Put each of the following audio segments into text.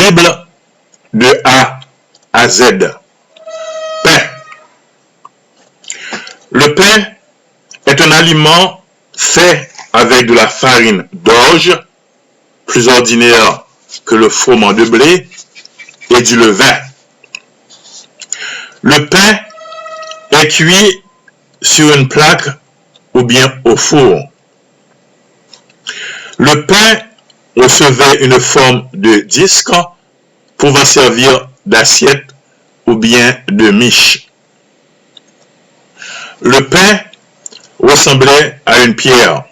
Bible de A à Z. Pain. Le pain est un aliment fait avec de la farine d'orge, plus ordinaire que le froment de blé, et du levain. Le pain est cuit sur une plaque ou bien au four. Le pain recevait une forme de disque pouvant servir d'assiette ou bien de miche. Le pain ressemblait à une pierre.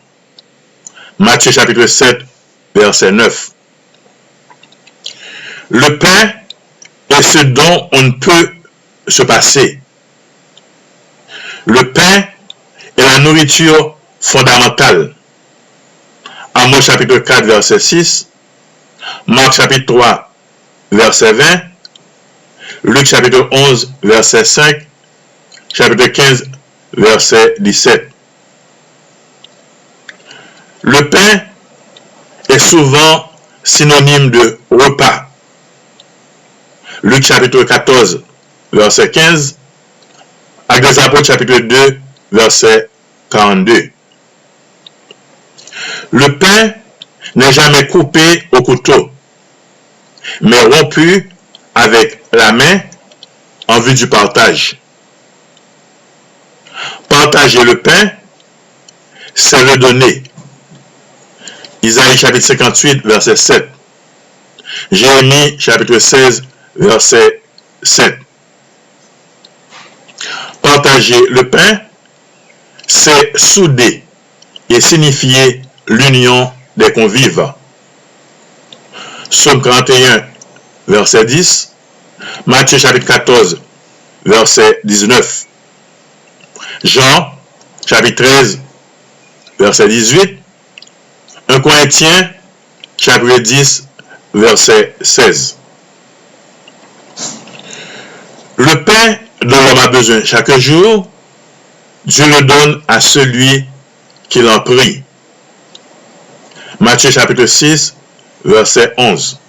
Matthieu chapitre 7, verset 9. Le pain est ce dont on ne peut se passer. Le pain est la nourriture fondamentale. Amos chapitre 4, verset 6, Marc chapitre 3, verset 20, Luc chapitre 11, verset 5, chapitre 15, verset 17. Le pain est souvent synonyme de repas. Luc chapitre 14, verset 15, Actes des Apôtres chapitre 2, verset 42. Le pain n'est jamais coupé au couteau, mais rompu avec la main en vue du partage. Partager le pain, c'est le donner. Isaïe chapitre 58, verset 7. Jérémie chapitre 16, verset 7. Partager le pain, c'est souder et signifier l'union des convives. Psaume 41, verset 10. Matthieu chapitre 14, verset 19. Jean chapitre 13, verset 18. 1 Corinthiens chapitre 10, verset 16. Le pain dont l'homme a besoin chaque jour, Dieu le donne à celui qui l'en prie. Matthieu chapitre 6, verset 11.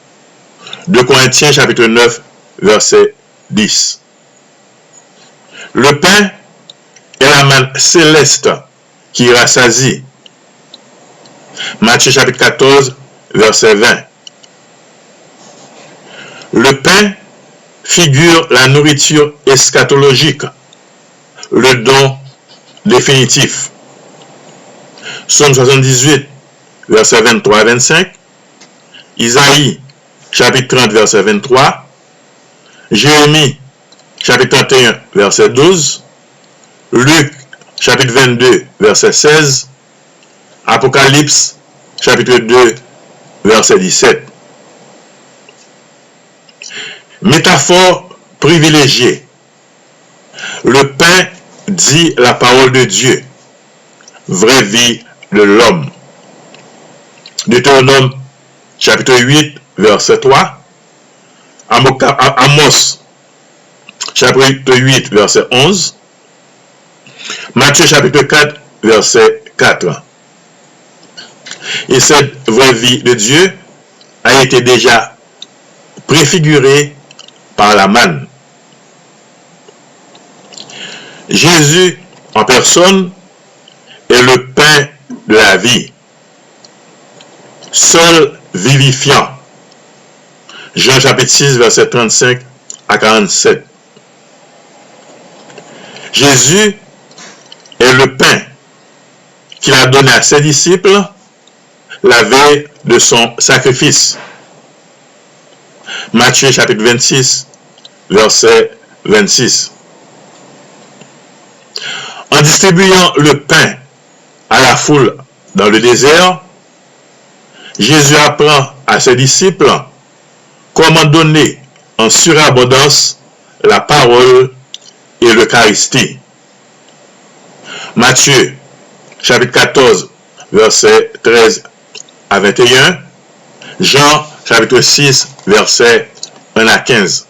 2 Corinthiens chapitre 9, verset 10. Le pain est la manne céleste qui rassasie. Matthieu chapitre 14, verset 20. Le pain figure la nourriture eschatologique, le don définitif. Psaume 78, verset 23 à 25. Isaïe, chapitre 30, verset 23. Jérémie, chapitre 31, verset 12. Luc, chapitre 22, verset 16. Apocalypse, chapitre 2, verset 17. Métaphore privilégiée. Le pain dit la parole de Dieu, vraie vie de l'homme. Deutéronome, chapitre 8, verset 3. Amos, chapitre 8, verset 11. Matthieu, chapitre 4, verset 4. Et cette vraie vie de Dieu a été déjà préfigurée par la manne. Jésus en personne est le pain de la vie, seul vivifiant. Jean chapitre 6, verset 35 à 47. Jésus est le pain qu'il a donné à ses disciples la veille de son sacrifice. Matthieu chapitre 26, verset 26. En distribuant le pain à la foule dans le désert, Jésus apprend à ses disciples comment donner en surabondance la parole et l'Eucharistie. Matthieu chapitre 14, verset 13 à 21. Jean chapitre 6, verset 1 à 15.